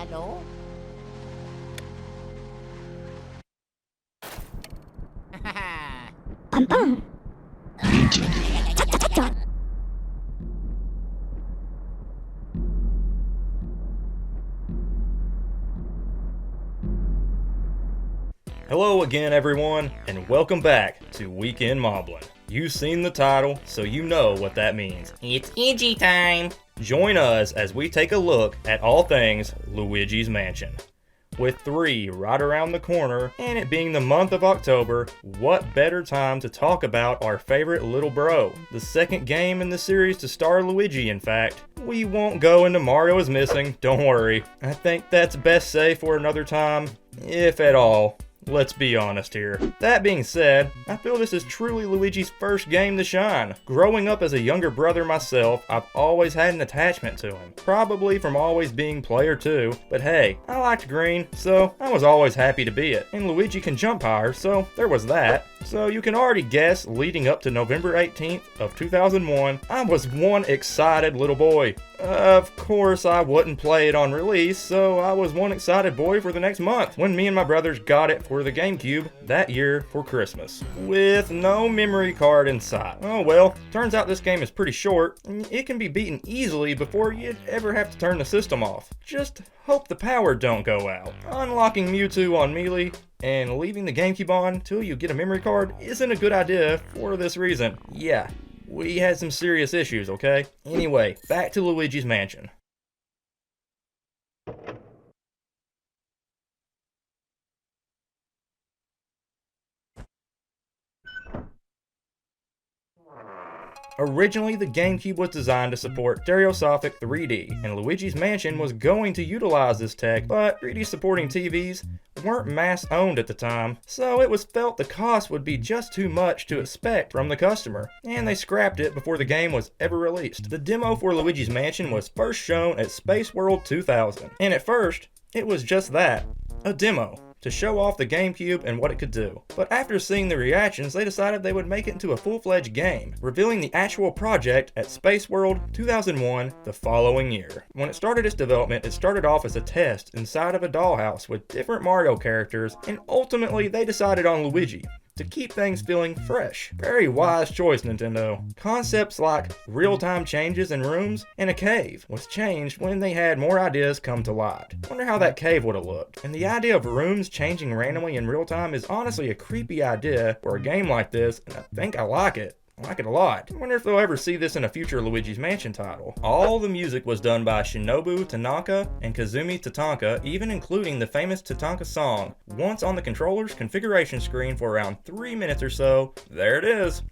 Hello? Pampang. Hello again everyone, and welcome back to Weekend Moblin. You've seen the title, so you know what that means. It's Iggy time! Join us as we take a look at all things Luigi's Mansion. With 3 right around the corner, and it being the month of October, what better time to talk about our favorite little bro? The second game in the series to star Luigi, in fact. We won't go into Mario is Missing, don't worry. I think that's best saved for another time, if at all. Let's be honest here. That being said, I feel this is truly Luigi's first game to shine. Growing up as a younger brother myself, I've always had an attachment to him. Probably from always being player 2, but hey, I liked green, so I was always happy to be it. And Luigi can jump higher, so there was that. So you can already guess, leading up to November 18th of 2001, I was one excited little boy. Of course, I wouldn't play it on release, so I was one excited boy for the next month, when me and my brothers got it for the GameCube that year for Christmas, with no memory card in sight. Oh well, turns out this game is pretty short, and it can be beaten easily before you'd ever have to turn the system off. Just hope the power don't go out. Unlocking Mewtwo on Melee and leaving the GameCube on till you get a memory card isn't a good idea for this reason. Yeah, we had some serious issues, okay? Anyway, back to Luigi's Mansion. Originally, the GameCube was designed to support stereoscopic 3D, and Luigi's Mansion was going to utilize this tech, but 3D supporting TVs weren't mass-owned at the time, so it was felt the cost would be just too much to expect from the customer, and they scrapped it before the game was ever released. The demo for Luigi's Mansion was first shown at Space World 2000, and at first, it was just that, a demo, to show off the GameCube and what it could do. But after seeing the reactions, they decided they would make it into a full-fledged game, revealing the actual project at Space World 2001 the following year. When it started its development, it started off as a test inside of a dollhouse with different Mario characters, and ultimately they decided on Luigi, to keep things feeling fresh. Very wise choice, Nintendo. Concepts like real-time changes in rooms and a cave was changed when they had more ideas come to light. Wonder how that cave would have looked. And the idea of rooms changing randomly in real time is honestly a creepy idea for a game like this, and I think I like it. I like it a lot. I wonder if they'll ever see this in a future Luigi's Mansion title. All the music was done by Shinobu Tanaka and Kazumi Tatanka, even including the famous Tatanka song. Once on the controller's configuration screen for around 3 minutes or so, there it is.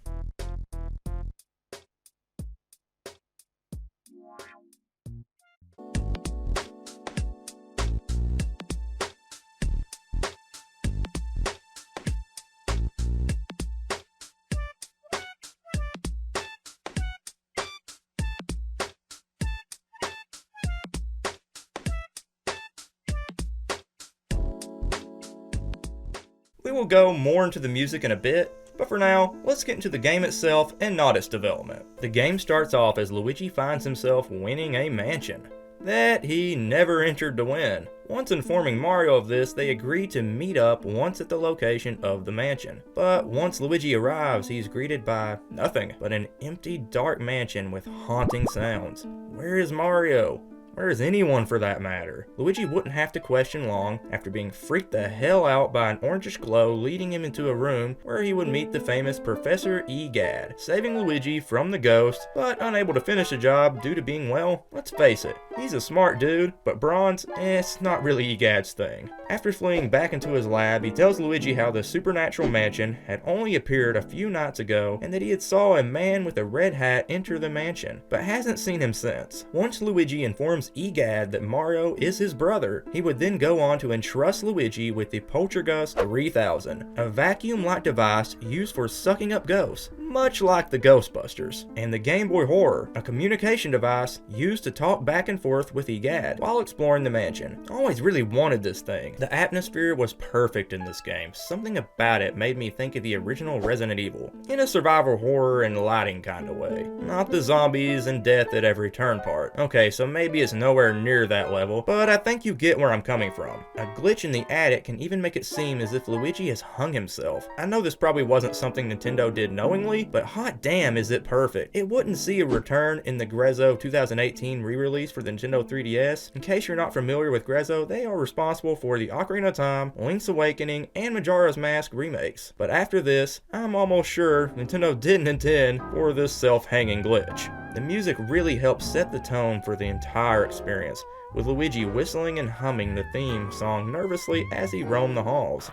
We will go more into the music in a bit, but for now, let's get into the game itself and not its development. The game starts off as Luigi finds himself winning a mansion that he never entered to win. Once informing Mario of this, they agree to meet up once at the location of the mansion. But once Luigi arrives, he's greeted by nothing but an empty, dark mansion with haunting sounds. Where is Mario? Where is anyone for that matter? Luigi wouldn't have to question long after being freaked the hell out by an orangish glow leading him into a room where he would meet the famous Professor Egad, saving Luigi from the ghost, but unable to finish the job due to being, well, let's face it, he's a smart dude, but bronze, it's not really Egad's thing. After fleeing back into his lab, he tells Luigi how the supernatural mansion had only appeared a few nights ago and that he had saw a man with a red hat enter the mansion, but hasn't seen him since. Once Luigi informs Egad that Mario is his brother, he would then go on to entrust Luigi with the Poltergust 3000, a vacuum-like device used for sucking up ghosts, much like the Ghostbusters, and the Game Boy Horror, a communication device used to talk back and forth with Egad while exploring the mansion. I always really wanted this thing. The atmosphere was perfect in this game. Something about it made me think of the original Resident Evil, in a survival horror and lighting kind of way. Not the zombies and death at every turn part. Okay, so maybe it's nowhere near that level, but I think you get where I'm coming from. A glitch in the attic can even make it seem as if Luigi has hung himself. I know this probably wasn't something Nintendo did knowingly, but hot damn is it perfect. It wouldn't see a return in the Grezzo 2018 re-release for the Nintendo 3DS. In case you're not familiar with Grezzo, they are responsible for the Ocarina of Time, Link's Awakening, and Majora's Mask remakes. But after this, I'm almost sure Nintendo didn't intend for this self-hanging glitch. The music really helps set the tone for the entire experience, with Luigi whistling and humming the theme song nervously as he roamed the halls.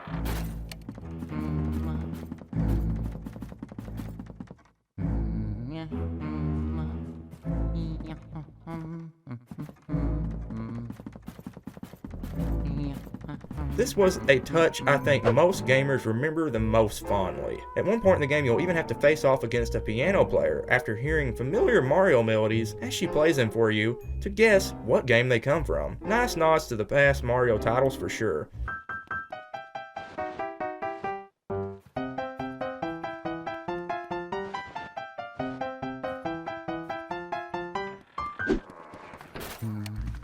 This was a touch I think most gamers remember the most fondly. At one point in the game, you'll even have to face off against a piano player after hearing familiar Mario melodies as she plays them for you to guess what game they come from. Nice nods to the past Mario titles for sure.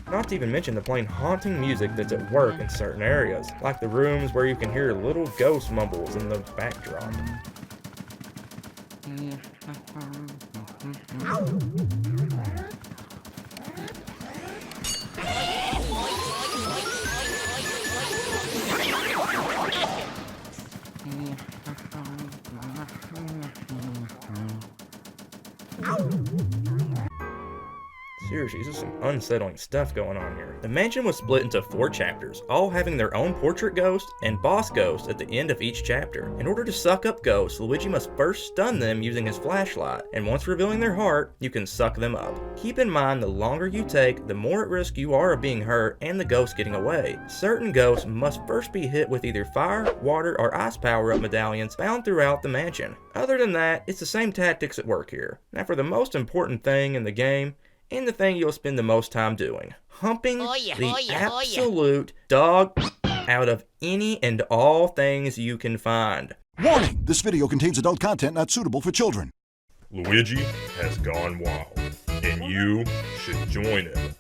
Not to even mention the plain haunting music that's at work in certain areas, like the rooms where you can hear little ghost mumbles in the backdrop. Seriously, this is some unsettling stuff going on here. The mansion was split into 4 chapters, all having their own portrait ghost and boss ghost at the end of each chapter. In order to suck up ghosts, Luigi must first stun them using his flashlight, and once revealing their heart, you can suck them up. Keep in mind, the longer you take, the more at risk you are of being hurt and the ghost getting away. Certain ghosts must first be hit with either fire, water, or ice power-up medallions found throughout the mansion. Other than that, it's the same tactics at work here. Now for the most important thing in the game, and the thing you'll spend the most time doing, humping the absolute dog out of any and all things you can find. Warning! This video contains adult content not suitable for children. Luigi has gone wild, and you should join him.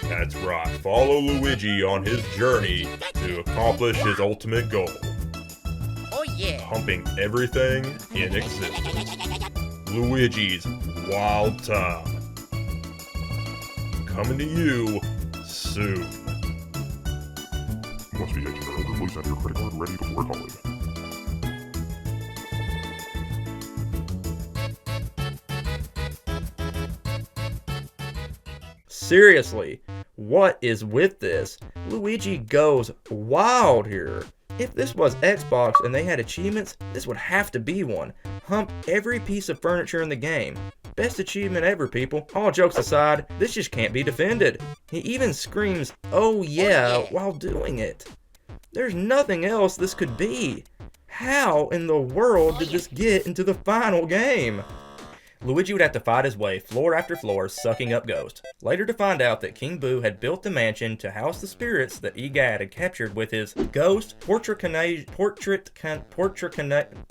That's right, follow Luigi on his journey to accomplish his ultimate goal. Oh yeah! Humping everything in existence. Luigi's Wild Time. Coming to you soon. You must be 18 or older. Please have your credit card ready before calling. Seriously, what is with this? Luigi goes wild here. If this was Xbox and they had achievements, this would have to be one. Hump every piece of furniture in the game. Best achievement ever, people. All jokes aside, this just can't be defended. He even screams, "Oh yeah," while doing it. There's nothing else this could be. How in the world did this get into the final game? Luigi would have to fight his way floor after floor, sucking up ghosts. Later to find out that King Boo had built the mansion to house the spirits that Egad had captured with his ghost portrait.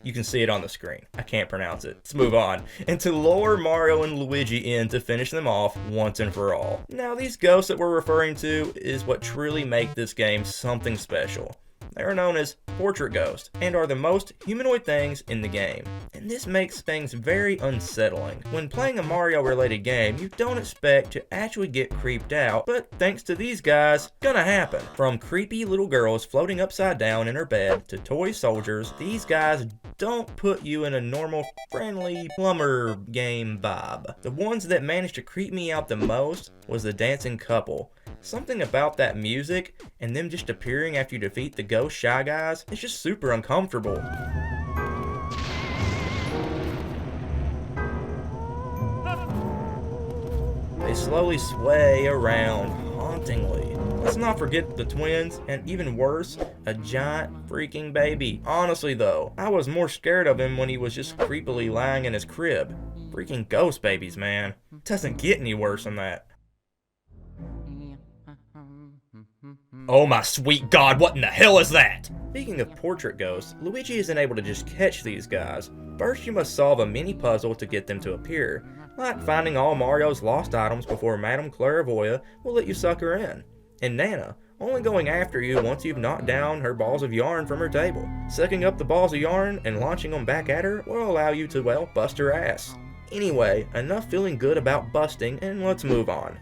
You can see it on the screen. I can't pronounce it. Let's move on. And to lure Mario and Luigi in to finish them off once and for all. Now, these ghosts that we're referring to is what truly make this game something special. They are known as portrait ghosts and are the most humanoid things in the game. And this makes things very unsettling. When playing a Mario related game, you don't expect to actually get creeped out, but thanks to these guys, gonna happen. From creepy little girls floating upside down in her bed to toy soldiers, these guys don't put you in a normal, friendly plumber game vibe. The ones that managed to creep me out the most was the dancing couple. Something about that music and them just appearing after you defeat the ghost Shy Guys is just super uncomfortable. They slowly sway around hauntingly. Let's not forget the twins, and even worse, a giant freaking baby. Honestly though, I was more scared of him when he was just creepily lying in his crib. Freaking ghost babies, man. It doesn't get any worse than that. Oh my sweet god, what in the hell is that? Speaking of portrait ghosts, Luigi isn't able to just catch these guys, First, you must solve a mini puzzle to get them to appear, like finding all Mario's lost items before Madame Clairvoyant will let you suck her in, and Nana only going after you once you've knocked down her balls of yarn from her table. Sucking up the balls of yarn and launching them back at her will allow you to, well, bust her ass. Anyway, enough feeling good about busting, and let's move on.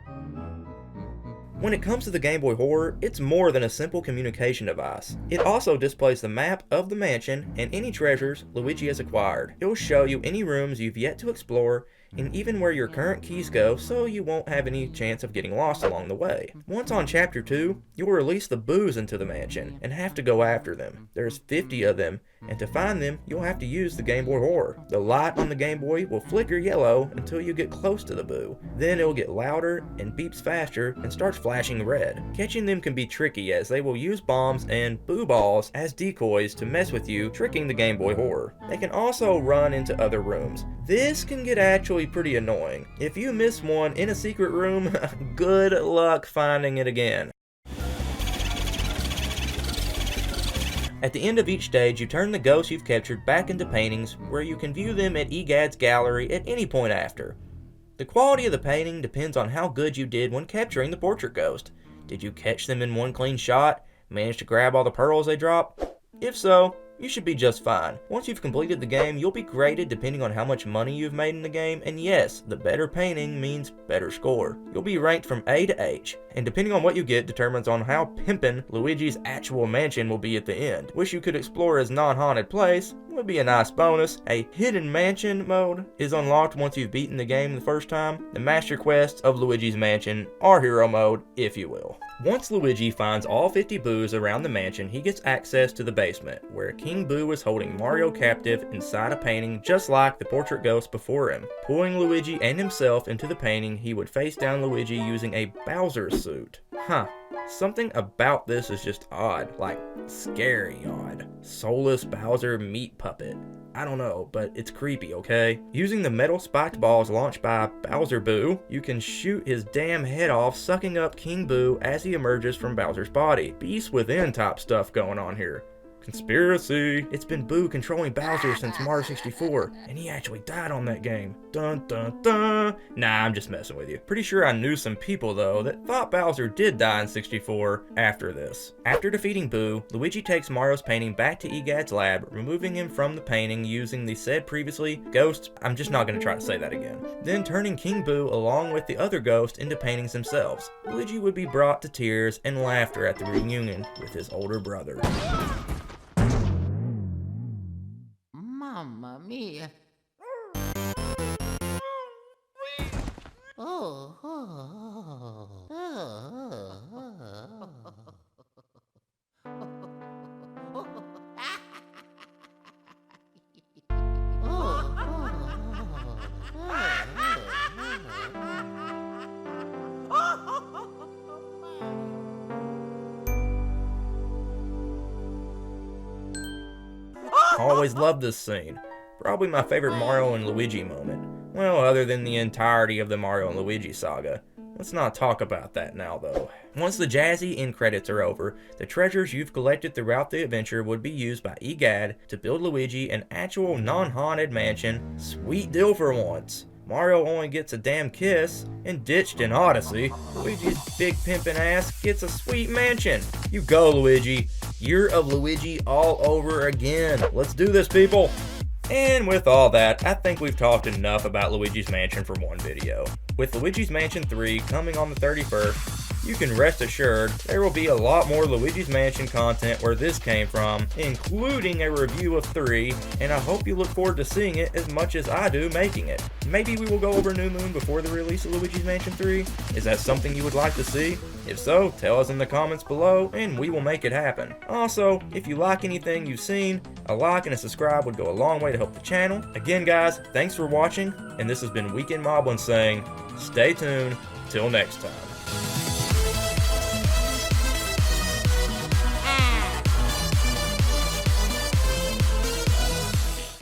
When it comes to the Game Boy Horror, it's more than a simple communication device. It also displays the map of the mansion and any treasures Luigi has acquired. It will show you any rooms you've yet to explore, and even where your current keys go, so you won't have any chance of getting lost along the way. Once on Chapter 2, you'll release the boos into the mansion, and have to go after them. There's 50 of them, and to find them, you'll have to use the Game Boy Horror. The light on the Game Boy will flicker yellow until you get close to the boo. Then it'll get louder and beeps faster and starts flashing red. Catching them can be tricky, as they will use bombs and boo balls as decoys to mess with you, tricking the Game Boy Horror. They can also run into other rooms. This can get actually pretty annoying. If you miss one in a secret room, good luck finding it again. At the end of each stage, you turn the ghosts you've captured back into paintings, where you can view them at EGAD's gallery at any point after. The quality of the painting depends on how good you did when capturing the portrait ghost. Did you catch them in one clean shot? Manage to grab all the pearls they drop? If so, you should be just fine. Once you've completed the game, you'll be graded depending on how much money you've made in the game, and yes, the better painting means better score. You'll be ranked from A to H, and depending on what you get determines on how pimpin' Luigi's actual mansion will be at the end. Wish you could explore his non-haunted place, would be a nice bonus. A hidden mansion mode is unlocked once you've beaten the game the first time. The master quests of Luigi's mansion are hero mode, if you will. Once Luigi finds all 50 boos around the mansion, he gets access to the basement, where King Boo is holding Mario captive inside a painting just like the portrait ghost before him. Pulling Luigi and himself into the painting, he would face down Luigi using a Bowser suit. Something about this is just odd, like scary odd. Soulless Bowser meat puppet. I don't know, but it's creepy, okay? Using the metal spiked balls launched by Bowser Boo, you can shoot his damn head off, sucking up King Boo as he emerges from Bowser's body. Beast within type stuff going on here. Conspiracy. It's been Boo controlling Bowser since Mario 64, and he actually died on that game. Dun dun dun. Nah, I'm just messing with you. Pretty sure I knew some people though that thought Bowser did die in 64 after this. After defeating Boo, Luigi takes Mario's painting back to EGAD's lab, removing him from the painting using the said previously ghost. I'm just not gonna try to say that again. Then turning King Boo along with the other ghosts into paintings themselves. Luigi would be brought to tears and laughter at the reunion with his older brother. Mamma mia. Oh, oh, oh, Always loved this scene. Probably my favorite Mario and Luigi moment. Well, other than the entirety of the Mario and Luigi saga. Let's not talk about that now though. Once the jazzy end credits are over, the treasures you've collected throughout the adventure would be used by EGAD to build Luigi an actual non-haunted mansion. Sweet deal for once. Mario only gets a damn kiss and ditched in Odyssey. Luigi's big pimpin' ass gets a sweet mansion. You go, Luigi. Year of Luigi all over again. Let's do this, people. And with all that, I think we've talked enough about Luigi's Mansion for one video. With Luigi's Mansion 3 coming on the 31st, you can rest assured there will be a lot more Luigi's Mansion content where this came from, including a review of 3, and I hope you look forward to seeing it as much as I do making it. Maybe we will go over New Moon before the release of Luigi's Mansion 3? Is that something you would like to see? If so, tell us in the comments below and we will make it happen. Also, if you like anything you've seen, a like and a subscribe would go a long way to help the channel. Again guys, thanks for watching, and this has been Weekend Moblin saying, stay tuned, till next time.